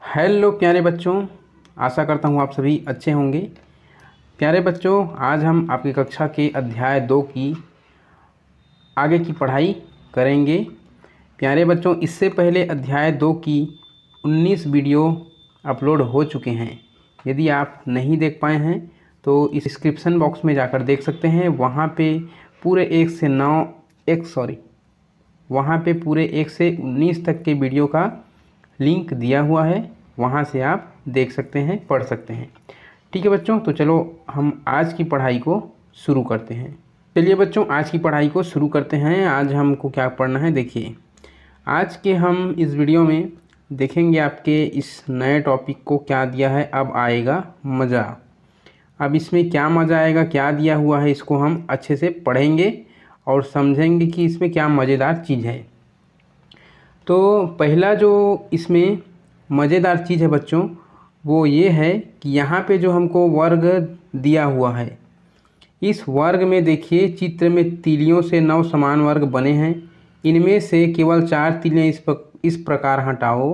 Hello प्यारे बच्चों, आशा करता हूँ आप सभी अच्छे होंगे। प्यारे बच्चों, आज हम आपकी कक्षा के अध्याय 2 की आगे की पढ़ाई करेंगे। प्यारे बच्चों, इससे पहले अध्याय 2 की 19 वीडियो अपलोड हो चुके हैं। यदि आप नहीं देख पाए हैं तो इस डिस्क्रिप्शन बॉक्स में जाकर देख सकते हैं। वहाँ पे पूरे 1 से 19 तक के वीडियो का लिंक दिया हुआ है। वहाँ से आप देख सकते हैं, पढ़ सकते हैं। ठीक है बच्चों, तो चलो हम आज की पढ़ाई को शुरू करते हैं। चलिए बच्चों, आज की पढ़ाई को शुरू करते हैं। आज हमको क्या पढ़ना है, देखिए। आज के हम इस वीडियो में देखेंगे आपके इस नए टॉपिक को क्या दिया है। अब आएगा मज़ा। अब इसमें क्या मज़ा आएगा, क्या दिया हुआ है, इसको हम अच्छे से पढ़ेंगे और समझेंगे कि इसमें क्या मज़ेदार चीज़ है। तो पहला जो इसमें मज़ेदार चीज़ है बच्चों, वो ये है कि यहाँ पे जो हमको वर्ग दिया हुआ है, इस वर्ग में देखिए चित्र में तीलियों से 9 समान वर्ग बने हैं। इनमें से केवल 4 तीलियाँ इस प्रकार हटाओ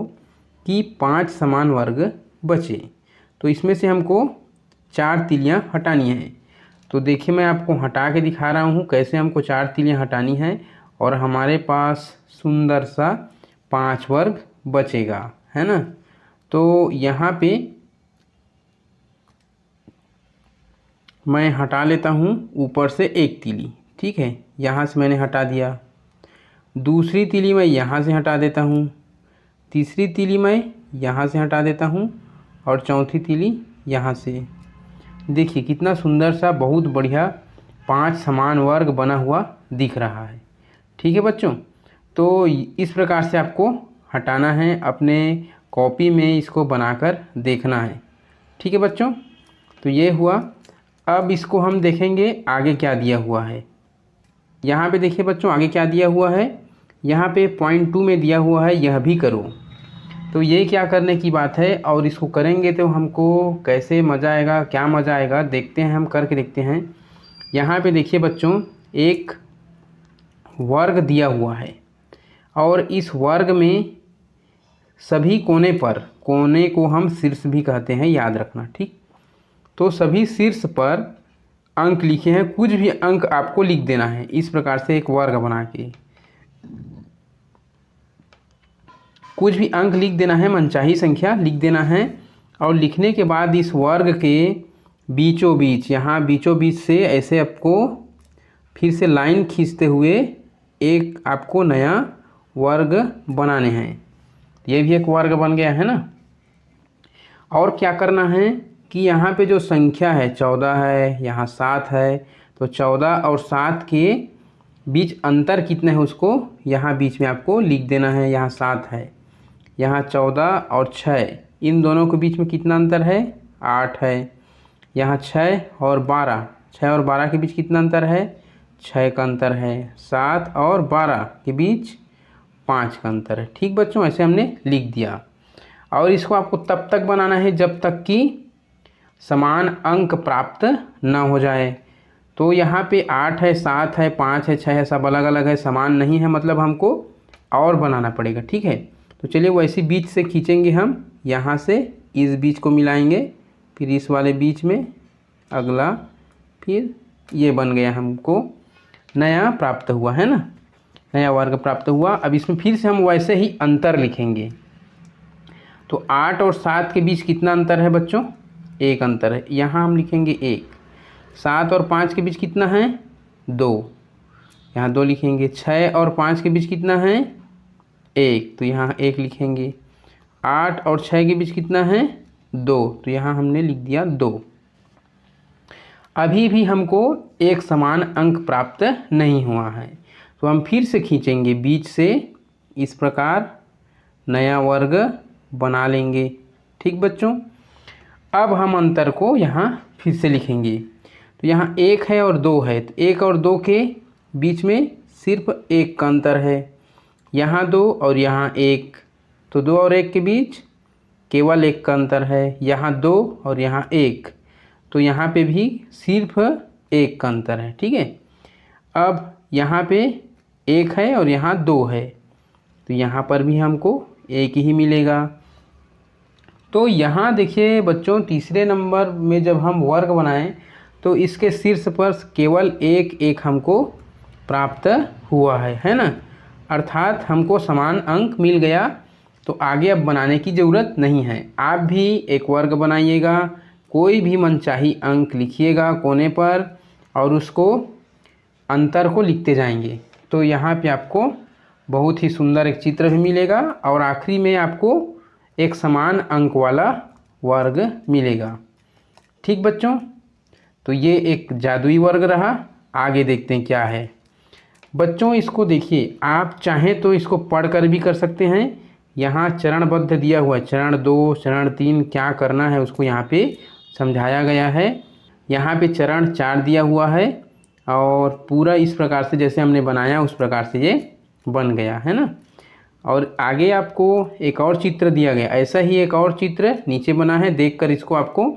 कि 5 समान वर्ग बचे। तो इसमें से हमको 4 तीलियाँ हटानी हैं। तो देखिए, मैं आपको हटा के दिखा रहा हूँ कैसे हमको 4 तीलियाँ हटानी हैं, और हमारे पास सुंदर सा 5 वर्ग बचेगा, है ना। तो यहाँ पे मैं हटा लेता हूँ ऊपर से 1 तीली, ठीक है। यहाँ से मैंने हटा दिया। दूसरी तीली मैं यहाँ से हटा देता हूँ। तीसरी तीली मैं यहाँ से हटा देता हूँ, और चौथी तीली यहाँ से। देखिए कितना सुंदर सा, बहुत बढ़िया 5 समान वर्ग बना हुआ दिख रहा है। ठीक है बच्चों, तो इस प्रकार से आपको हटाना है। अपने कॉपी में इसको बनाकर देखना है। ठीक है बच्चों, तो ये हुआ। अब इसको हम देखेंगे आगे क्या दिया हुआ है। यहाँ पे देखिए बच्चों, आगे क्या दिया हुआ है। यहाँ पे पॉइंट 2 में दिया हुआ है, यह भी करो। तो ये क्या करने की बात है, और इसको करेंगे तो हमको कैसे मज़ा आएगा, क्या मज़ा आएगा, देखते हैं, हम करके देखते हैं। यहाँ पे देखिए बच्चों, एक वर्ग दिया हुआ है, और इस वर्ग में सभी कोने पर, कोने को हम शीर्ष भी कहते हैं, याद रखना, ठीक। तो सभी शीर्ष पर अंक लिखे हैं। कुछ भी अंक आपको लिख देना है। इस प्रकार से एक वर्ग बना के कुछ भी अंक लिख देना है, मनचाही संख्या लिख देना है। और लिखने के बाद इस वर्ग के बीचों बीच, यहाँ बीचों बीच से ऐसे आपको फिर से लाइन खींचते हुए एक आपको नया वर्ग बनाने हैं। ये भी एक वर्ग बन गया है ना। और क्या करना है कि यहाँ पे जो संख्या है 14 है, यहाँ 7 है, तो 14 और 7 के बीच अंतर कितना है उसको यहाँ बीच में आपको लिख देना है। यहाँ 7 है, यहाँ 14 और 6, इन दोनों के बीच में कितना अंतर है, 8 है। यहाँ 6 और 12, 6 और 12 के बीच कितना अंतर है, 6 का अंतर है। 7 और 12 के बीच 5 का अंतर है। ठीक बच्चों, ऐसे हमने लिख दिया। और इसको आपको तब तक बनाना है जब तक कि समान अंक प्राप्त ना हो जाए। तो यहाँ पे 8 है, 7 है, 5 है, 6 है, सब अलग अलग है, समान नहीं है, मतलब हमको और बनाना पड़ेगा। ठीक है, तो चलिए वैसे बीच से खींचेंगे हम। यहाँ से इस बीच को मिलाएंगे, फिर इस वाले बीच में अगला, फिर ये बन गया, हमको नया प्राप्त हुआ, है ना, नया वर्ग प्राप्त हुआ। अब इसमें फिर से हम वैसे ही अंतर लिखेंगे। तो 8 और 7 के बीच कितना अंतर है बच्चों, 1 अंतर है, यहाँ हम लिखेंगे 1। 7 और 5 के बीच कितना है, 2, यहाँ 2 लिखेंगे। 6 और 5 के बीच कितना है, 1, तो यहाँ 1 लिखेंगे। 8 और 6 के बीच कितना है, 2, तो यहाँ हमने लिख दिया 2। अभी भी हमको एक समान अंक प्राप्त नहीं हुआ है, तो हम फिर से खींचेंगे बीच से, इस प्रकार नया वर्ग बना लेंगे। ठीक बच्चों, अब हम अंतर को यहाँ फिर से लिखेंगे। तो यहाँ 1 है और 2 है, तो 1 और 2 के बीच में सिर्फ 1 का अंतर है। यहाँ 2 और यहाँ 1, तो 2 और 1 के बीच केवल 1 का अंतर है। यहाँ 2 और यहाँ 1, तो यहाँ पे भी सिर्फ 1 का अंतर है। ठीक है, अब यहाँ पे 1 है और यहाँ 2 है, तो यहाँ पर भी हमको 1 ही मिलेगा। तो यहाँ देखिए बच्चों, तीसरे नंबर में जब हम वर्ग बनाएं तो इसके शीर्ष पर केवल एक एक हमको प्राप्त हुआ है ना, अर्थात हमको समान अंक मिल गया। तो आगे अब बनाने की ज़रूरत नहीं है। आप भी एक वर्ग बनाइएगा, कोई भी मनचाही अंक लिखिएगा कोने पर और उसको अंतर को लिखते जाएंगे। तो यहाँ पे आपको बहुत ही सुंदर एक चित्र भी मिलेगा और आखिरी में आपको एक समान अंक वाला वर्ग मिलेगा। ठीक बच्चों, तो ये एक जादुई वर्ग रहा। आगे देखते हैं क्या है। बच्चों इसको देखिए, आप चाहें तो इसको पढ़कर भी कर सकते हैं। यहाँ चरणबद्ध दिया हुआ है, चरण 2 चरण 3 क्या करना है उसको यहाँ पे समझाया गया है। यहाँ पे चरण 4 दिया हुआ है और पूरा इस प्रकार से जैसे हमने बनाया उस प्रकार से ये बन गया है ना। और आगे आपको एक और चित्र दिया गया, ऐसा ही एक और चित्र नीचे बना है, देखकर इसको आपको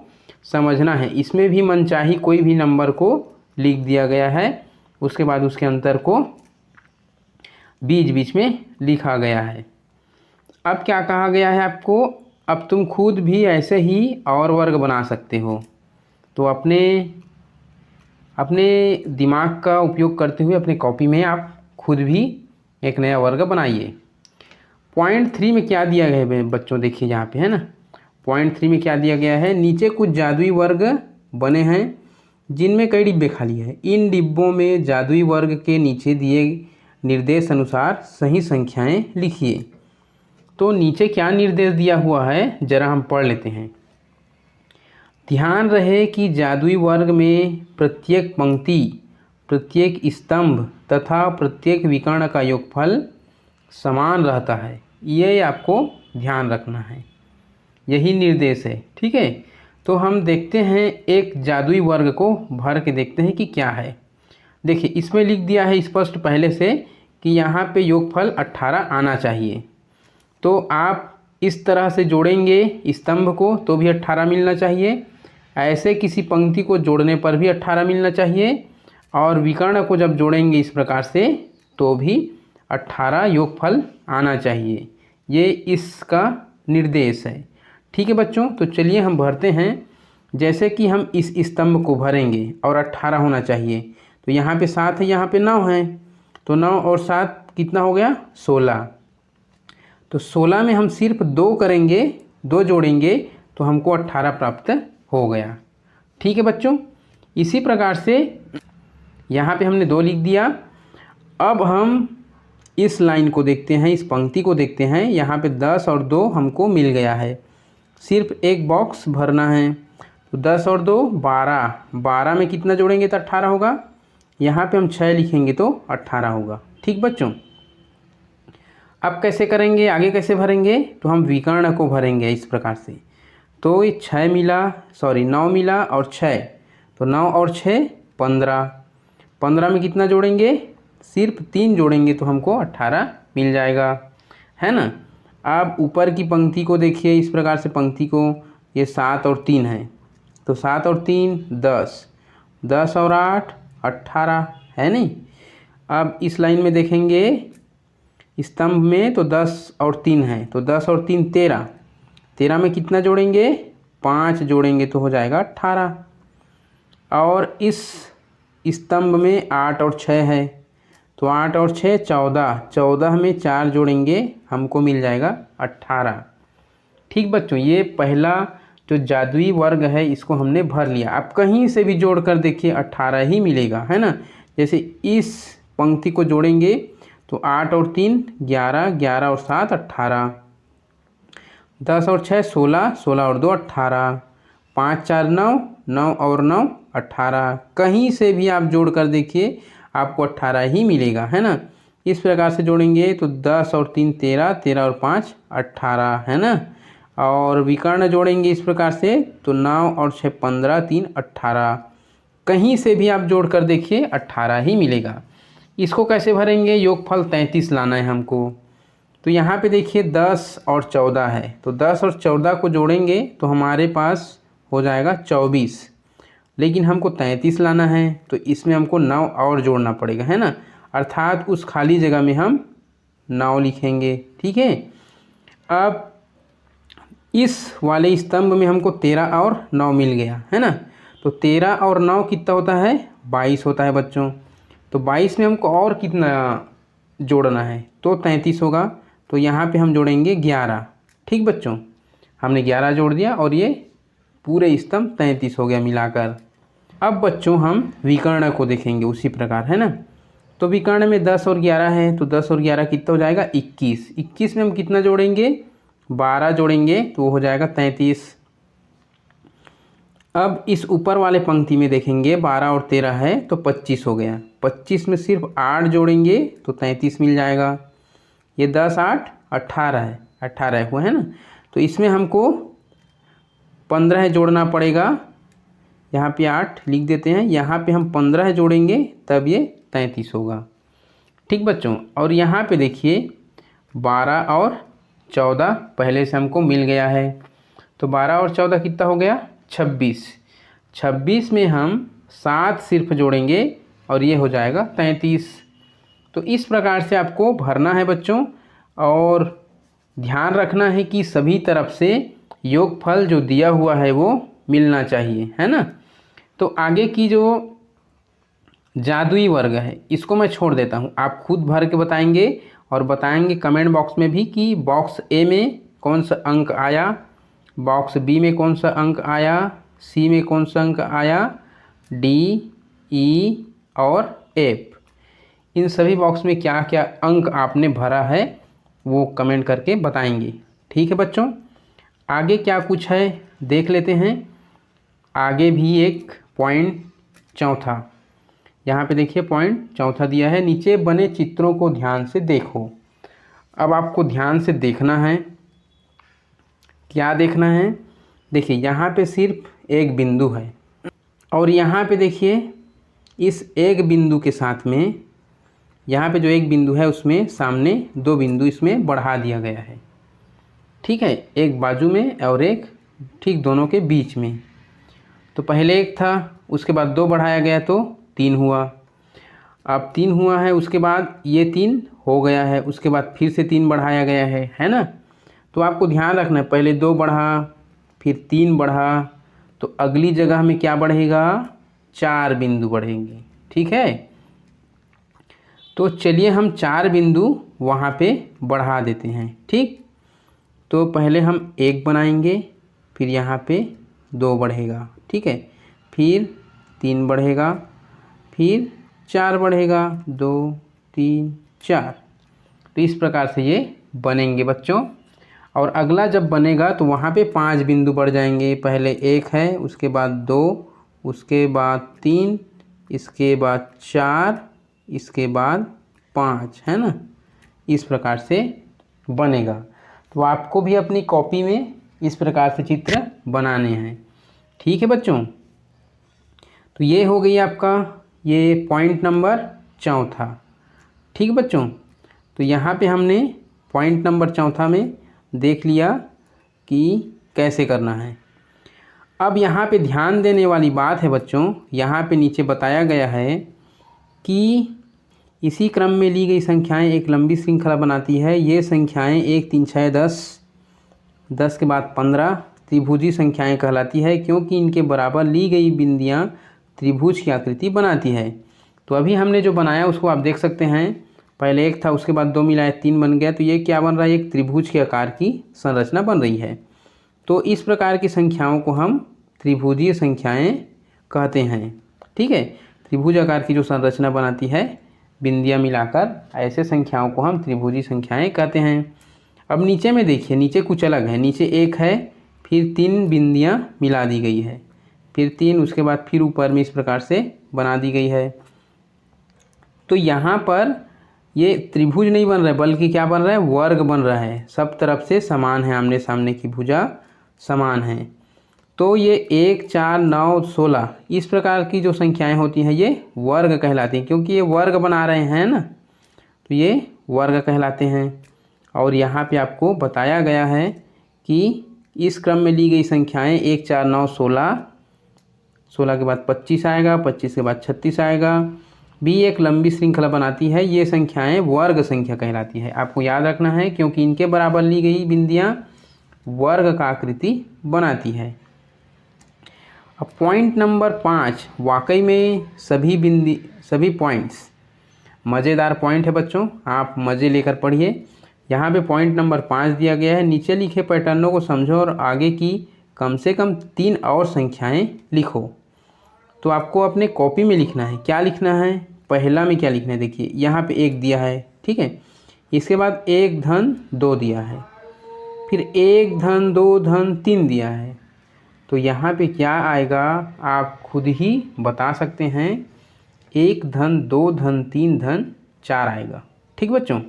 समझना है। इसमें भी मनचाही कोई भी नंबर को लिख दिया गया है, उसके बाद उसके अंतर को बीच बीच में लिखा गया है। अब क्या कहा गया है आपको, अब तुम खुद भी ऐसे ही और वर्ग बना सकते हो। तो अपने दिमाग का उपयोग करते हुए अपने कॉपी में आप खुद भी एक नया वर्ग बनाइए। पॉइंट 3 में क्या दिया गया है बच्चों, देखिए यहाँ पे है ना। पॉइंट 3 में क्या दिया गया है, नीचे कुछ जादुई वर्ग बने हैं जिनमें कई डिब्बे खाली हैं। इन डिब्बों में जादुई वर्ग के नीचे दिए निर्देश अनुसार सही संख्याएं लिखिए। तो नीचे क्या निर्देश दिया हुआ है जरा हम पढ़ लेते हैं। ध्यान रहे कि जादुई वर्ग में प्रत्येक पंक्ति, प्रत्येक स्तंभ तथा प्रत्येक विकर्ण का योगफल समान रहता है। ये आपको ध्यान रखना है, यही निर्देश है। ठीक है, तो हम देखते हैं एक जादुई वर्ग को भर के देखते हैं कि क्या है। देखिए इसमें लिख दिया है स्पष्ट पहले से कि यहाँ पे योगफल 18 आना चाहिए। तो आप इस तरह से जोड़ेंगे स्तंभ को तो भी 18 मिलना चाहिए, ऐसे किसी पंक्ति को जोड़ने पर भी 18 मिलना चाहिए, और विकर्ण को जब जोड़ेंगे इस प्रकार से तो भी 18 योगफल आना चाहिए। ये इसका निर्देश है। ठीक है बच्चों, तो चलिए हम भरते हैं। जैसे कि हम इस स्तंभ को भरेंगे और 18 होना चाहिए, तो यहाँ पे 7 है, यहाँ पे 9 है, तो 9 और 7 कितना हो गया, 16। तो 16 में हम सिर्फ 2 करेंगे, 2 जोड़ेंगे तो हमको 18 प्राप्त हो गया। ठीक है बच्चों, इसी प्रकार से यहाँ पे हमने 2 लिख दिया। अब हम इस लाइन को देखते हैं, इस पंक्ति को देखते हैं। यहाँ पे 10 और 2 हमको मिल गया है, सिर्फ एक बॉक्स भरना है। तो 10 और 2 12, 12 में कितना जोड़ेंगे तो 18 होगा। यहाँ पे हम 6 लिखेंगे तो 18 होगा। ठीक बच्चों, अब कैसे करेंगे, आगे कैसे भरेंगे, तो हम विकर्ण को भरेंगे इस प्रकार से। तो ये 6 मिला, 9 मिला और 6, तो 9 और 6 15, 15 में कितना जोड़ेंगे, सिर्फ 3 जोड़ेंगे तो हमको 18 मिल जाएगा, है ना। अब ऊपर की पंक्ति को देखिए इस प्रकार से, पंक्ति को, ये 7 और 3 है, तो 7 और 3 10, 10 और 8 18, है नहीं। अब इस लाइन में देखेंगे स्तंभ में तो 10 और 3 है, तो 10 और 3 13, 13 में कितना जोड़ेंगे, 5 जोड़ेंगे तो हो जाएगा 18। और इस स्तंभ में 8 और 6 है, तो 8 और 6 14, 14 में 4 जोड़ेंगे हमको मिल जाएगा 18। ठीक बच्चों, ये पहला जो जादुई वर्ग है इसको हमने भर लिया। आप कहीं से भी जोड़ कर देखिए 18 ही मिलेगा, है ना। जैसे इस पंक्ति को जोड़ेंगे तो 8 और 3 11, 11 और 7 18, 10 और 6 16, 16 और 2 18, 5 4 9, 9 और 9 18। कहीं से भी आप जोड़ कर देखिए आपको 18 ही मिलेगा, है ना। इस प्रकार से जोड़ेंगे तो 10 और 3 13, 13 और 5 18, है ना। और विकर्ण जोड़ेंगे इस प्रकार से तो 9 और 6 15, 3 18। कहीं से भी आप जोड़ कर देखिए 18 ही मिलेगा। इसको कैसे भरेंगे, योगफल 33 लाना है हमको। तो यहाँ पे देखिए 10 और 14 है, तो 10 और 14 को जोड़ेंगे तो हमारे पास हो जाएगा 24, लेकिन हमको 33 लाना है तो इसमें हमको 9 और जोड़ना पड़ेगा, है ना। अर्थात उस खाली जगह में हम 9 लिखेंगे। ठीक है, अब इस वाले स्तंभ में हमको 13 और 9 मिल गया है ना। तो 13 और 9 कितना होता है, 22 होता है बच्चों। तो 22 में हमको और कितना जोड़ना है, तो 33 होगा। तो यहाँ पे हम जोड़ेंगे 11। ठीक बच्चों, हमने 11 जोड़ दिया और ये पूरे स्तंभ 33 हो गया मिलाकर। अब बच्चों हम विकर्ण को देखेंगे उसी प्रकार, है ना। तो विकर्ण में 10 और 11 है, तो 10 और 11 कितना हो जाएगा, 21। 21 में हम कितना जोड़ेंगे, 12 जोड़ेंगे तो वो हो जाएगा 33। अब इस ऊपर वाले पंक्ति में देखेंगे 12 और 13 है तो 25 हो गया। 25 में सिर्फ 8 जोड़ेंगे तो 33 मिल जाएगा। ये 10 8 18 है, 18 हुआ है ना। तो इसमें हमको 15 जोड़ना पड़ेगा, यहाँ पे 8 लिख देते हैं, यहाँ पे हम 15 जोड़ेंगे तब ये 33 होगा। ठीक बच्चों, और यहाँ पे देखिए 12 और 14 पहले से हमको मिल गया है। तो 12 और 14 कितना हो गया, 26। 26 में हम 7 सिर्फ जोड़ेंगे और ये हो जाएगा 33। तो इस प्रकार से आपको भरना है बच्चों, और ध्यान रखना है कि सभी तरफ से योगफल जो दिया हुआ है वो मिलना चाहिए, है ना। तो आगे की जो जादुई वर्ग है इसको मैं छोड़ देता हूँ, आप खुद भर के बताएंगे और बताएंगे कमेंट बॉक्स में भी कि बॉक्स ए में कौन सा अंक आया, बॉक्स बी में कौन सा अंक आया, सी में कौन सा अंक आया, डी, ई और एफ, इन सभी बॉक्स में क्या क्या अंक आपने भरा है वो कमेंट करके बताएंगे। ठीक है बच्चों, आगे क्या कुछ है देख लेते हैं। आगे भी एक पॉइंट चौथा, यहाँ पे देखिए पॉइंट चौथा दिया है, नीचे बने चित्रों को ध्यान से देखो। अब आपको ध्यान से देखना है, क्या देखना है, देखिए यहाँ पे सिर्फ एक बिंदु है और यहाँ पे देखिए इस एक बिंदु के साथ में यहाँ पे जो एक बिंदु है उसमें सामने 2 बिंदु इसमें बढ़ा दिया गया है। ठीक है, एक बाजू में और एक ठीक दोनों के बीच में। तो पहले एक था, उसके बाद 2 बढ़ाया गया तो 3 हुआ। अब 3 हुआ है, उसके बाद ये 3 हो गया है, उसके बाद फिर से 3 बढ़ाया गया है ना। तो आपको ध्यान रखना है, पहले 2 बढ़ा फिर 3 बढ़ा, तो अगली जगह में क्या बढ़ेगा, 4 बिंदु बढ़ेंगे। ठीक है, तो चलिए हम 4 बिंदु वहाँ पे बढ़ा देते हैं। ठीक, तो पहले हम 1 बनाएंगे, फिर यहाँ पे 2 बढ़ेगा, ठीक है, फिर 3 बढ़ेगा, फिर 4 बढ़ेगा, 2 3 4। तो इस प्रकार से ये बनेंगे बच्चों। और अगला जब बनेगा तो वहाँ पे 5 बिंदु बढ़ जाएंगे, पहले 1 है, उसके बाद 2, उसके बाद 3, इसके बाद 4, इसके बाद 5, है ना। इस प्रकार से बनेगा। तो आपको भी अपनी कॉपी में इस प्रकार से चित्र बनाने हैं। ठीक है बच्चों, तो ये हो गई आपका ये पॉइंट नंबर चौथा। ठीक बच्चों, तो यहाँ पे हमने पॉइंट नंबर चौथा में देख लिया कि कैसे करना है। अब यहाँ पे ध्यान देने वाली बात है बच्चों, यहाँ पे नीचे बताया गया है कि इसी क्रम में ली गई संख्याएं एक लंबी श्रृंखला बनाती है। ये संख्याएं 1 3 6 10, 10 के बाद 15 त्रिभुजी संख्याएं कहलाती है, क्योंकि इनके बराबर ली गई बिंदियां त्रिभुज की आकृति बनाती है। तो अभी हमने जो बनाया उसको आप देख सकते हैं, पहले 1 था, उसके बाद 2 मिलाए 3 बन गया। तो ये क्या बन रहा है, एक त्रिभुज के आकार की संरचना बन रही है। तो इस प्रकार की संख्याओं को हम त्रिभुजीय संख्याएं कहते हैं। ठीक है, त्रिभुज आकार की जो संरचना बनाती है बिंदियां मिलाकर, ऐसे संख्याओं को हम त्रिभुजी संख्याएं कहते हैं। अब नीचे में देखिए, नीचे कुछ अलग है, नीचे 1 है, फिर 3 बिंदियां मिला दी गई है, फिर 3, उसके बाद फिर ऊपर में इस प्रकार से बना दी गई है। तो यहाँ पर ये त्रिभुज नहीं बन रहा है, बल्कि क्या बन रहा है, वर्ग बन रहा है। सब तरफ से समान है, आमने सामने की भुजा समान है। तो ये 1 4 9 16 इस प्रकार की जो संख्याएं होती हैं ये वर्ग कहलाती हैं, क्योंकि ये वर्ग बना रहे हैं ना, तो ये वर्ग कहलाते हैं। और यहाँ पे आपको बताया गया है कि इस क्रम में ली गई संख्याएं 1 4 9 16, 16 के बाद 25 आएगा, 25 के बाद 36 आएगा, भी एक लंबी श्रृंखला बनाती है। ये संख्याएं वर्ग संख्या कहलाती है। आपको याद रखना है, क्योंकि इनके बराबर ली गई बिंदियां वर्ग का आकृति बनाती है। अब पॉइंट नंबर 5, वाकई में सभी पॉइंट्स मज़ेदार पॉइंट है बच्चों, आप मज़े लेकर पढ़िए। यहाँ पे पॉइंट नंबर 5 दिया गया है, नीचे लिखे पैटर्नों को समझो और आगे की कम से कम 3 और संख्याएं लिखो। तो आपको अपने कॉपी में लिखना है। क्या लिखना है, पहला में क्या लिखना है, देखिए यहाँ पे 1 दिया है, ठीक है। इसके बाद 1 धन 2 दिया है, फिर 1 धन 2 धन 3 दिया है। तो यहाँ पे क्या आएगा आप खुद ही बता सकते हैं, 1 धन 2 धन 3 धन 4 आएगा, ठीक बच्चों।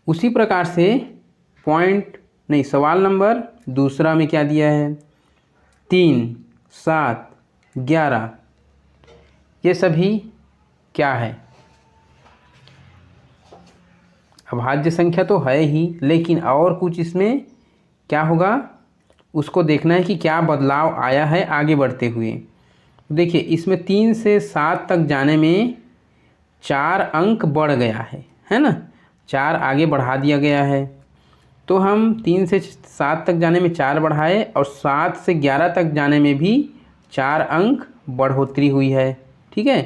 उसी प्रकार से सवाल नंबर दूसरा में क्या दिया है, 3, 7, 11, ये सभी क्या है, अभाज्य संख्या तो है ही, लेकिन और कुछ इसमें क्या होगा उसको देखना है कि क्या बदलाव आया है आगे बढ़ते हुए। देखिए इसमें 3 से 7 तक जाने में 4 अंक बढ़ गया है ना, 4 आगे बढ़ा दिया गया है। तो हम 3 से 7 तक जाने में 4 बढ़ाए और 7 से 11 तक जाने में भी 4 अंक बढ़ोतरी हुई है, ठीक है।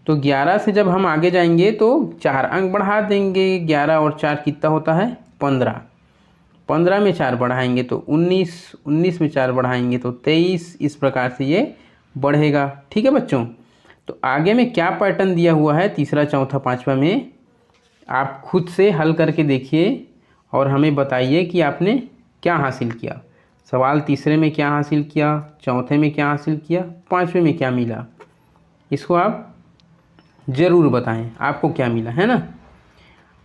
तो 11 से जब हम आगे जाएंगे तो 4 अंक बढ़ा देंगे, 11 और 4 कितना होता है 15, 15 में 4 बढ़ाएंगे तो 19, 19 में 4 बढ़ाएंगे तो 23, इस प्रकार से ये बढ़ेगा, ठीक है बच्चों। तो आगे में क्या पैटर्न दिया हुआ है तीसरा, चौथा, पाँचवा में, आप खुद से हल करके देखिए और हमें बताइए कि आपने क्या हासिल किया। सवाल तीसरे में क्या हासिल किया, चौथे में क्या हासिल किया, पाँचवें में क्या मिला, इसको आप ज़रूर बताएं आपको क्या मिला, है ना।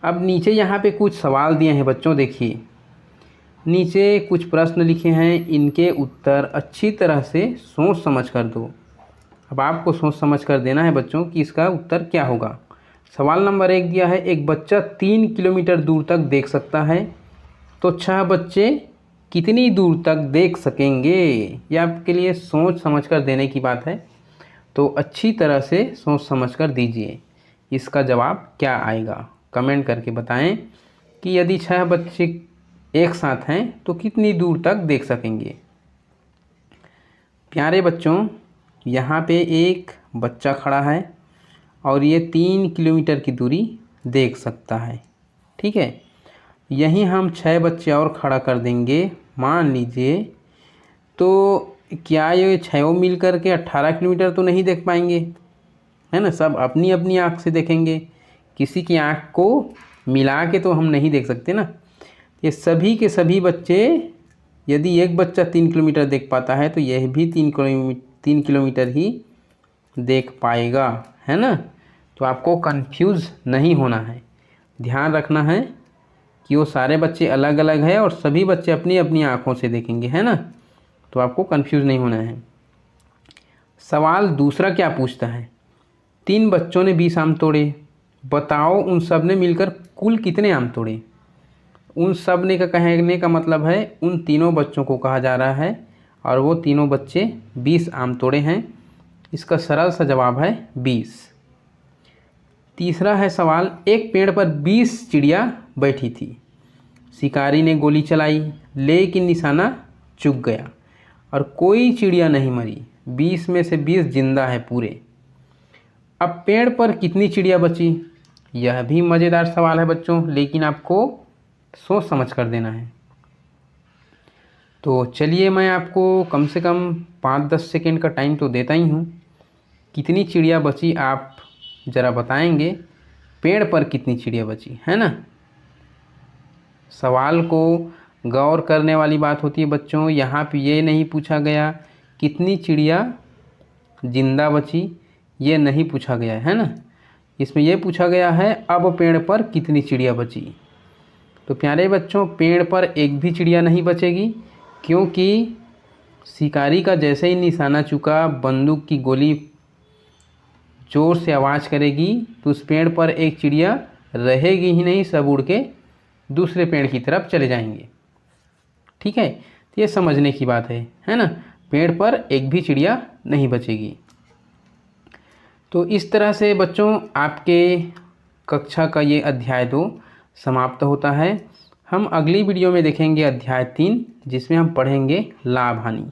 अब नीचे यहाँ पे कुछ सवाल दिए हैं बच्चों, देखिए नीचे कुछ प्रश्न लिखे हैं, इनके उत्तर अच्छी तरह से सोच समझ कर दो। अब आपको सोच समझ कर देना है बच्चों कि इसका उत्तर क्या होगा। सवाल नंबर 1 दिया है, एक बच्चा 3 किलोमीटर दूर तक देख सकता है, तो 6 बच्चे कितनी दूर तक देख सकेंगे। यह आपके लिए सोच समझ कर देने की बात है, तो अच्छी तरह से सोच समझ कर दीजिए। इसका जवाब क्या आएगा कमेंट करके बताएं कि यदि 6 बच्चे एक साथ हैं तो कितनी दूर तक देख सकेंगे। प्यारे बच्चों, यहाँ पे एक बच्चा खड़ा है और ये 3 किलोमीटर की दूरी देख सकता है, ठीक है। यहीं हम 6 बच्चे और खड़ा कर देंगे मान लीजिए, तो क्या ये 6 मिल कर के 18 किलोमीटर तो नहीं देख पाएंगे, है ना। सब अपनी अपनी आँख से देखेंगे, किसी की आँख को मिला के तो हम नहीं देख सकते ना। ये सभी के सभी बच्चे, यदि एक बच्चा 3 किलोमीटर देख पाता है तो यह भी 3 किलोमीटर ही देख पाएगा, है ना। तो आपको कंफ्यूज नहीं होना है, ध्यान रखना है कि वो सारे बच्चे अलग अलग हैं और सभी बच्चे अपनी अपनी आँखों से देखेंगे, है ना। तो आपको कंफ्यूज नहीं होना है। सवाल दूसरा क्या पूछता है, 3 बच्चों ने 20 आम तोड़े, बताओ उन सब ने मिलकर कुल कितने आम तोड़े। उन सब ने का कहने का मतलब है उन तीनों बच्चों को कहा जा रहा है और वो तीनों बच्चे 20 आम तोड़े हैं। इसका सरल सा जवाब है 20। तीसरा है सवाल, एक पेड़ पर 20 चिड़िया बैठी थी, शिकारी ने गोली चलाई लेकिन निशाना चूक गया और कोई चिड़िया नहीं मरी, 20 में से 20 जिंदा है पूरे। अब पेड़ पर कितनी चिड़िया बची। यह भी मज़ेदार सवाल है बच्चों, लेकिन आपको सोच समझ कर देना है। तो चलिए मैं आपको कम से कम 5-10 सेकेंड का टाइम तो देता ही हूँ। कितनी चिड़िया बची आप ज़रा बताएंगे, पेड़ पर कितनी चिड़िया बची, है ना। सवाल को गौर करने वाली बात होती है बच्चों, यहाँ पे ये नहीं पूछा गया कितनी चिड़िया जिंदा बची, ये नहीं पूछा गया है ना। इसमें यह पूछा गया है अब पेड़ पर कितनी चिड़िया बची। तो प्यारे बच्चों, पेड़ पर एक भी चिड़िया नहीं बचेगी, क्योंकि शिकारी का जैसे ही निशाना चुका, बंदूक की गोली ज़ोर से आवाज़ करेगी तो उस पेड़ पर एक चिड़िया रहेगी ही नहीं, सब उड़ के दूसरे पेड़ की तरफ चले जाएंगे, ठीक है। तो ये समझने की बात है ना। पेड़ पर एक भी चिड़िया नहीं बचेगी। तो इस तरह से बच्चों आपके कक्षा का ये अध्याय 2 समाप्त होता है। हम अगली वीडियो में देखेंगे अध्याय 3, जिसमें हम पढ़ेंगे लाभ हानि।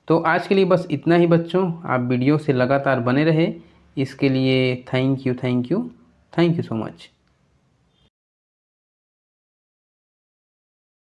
तो आज के लिए बस इतना ही बच्चों, आप वीडियो से लगातार बने रहे, इसके लिए थैंक यू सो मच।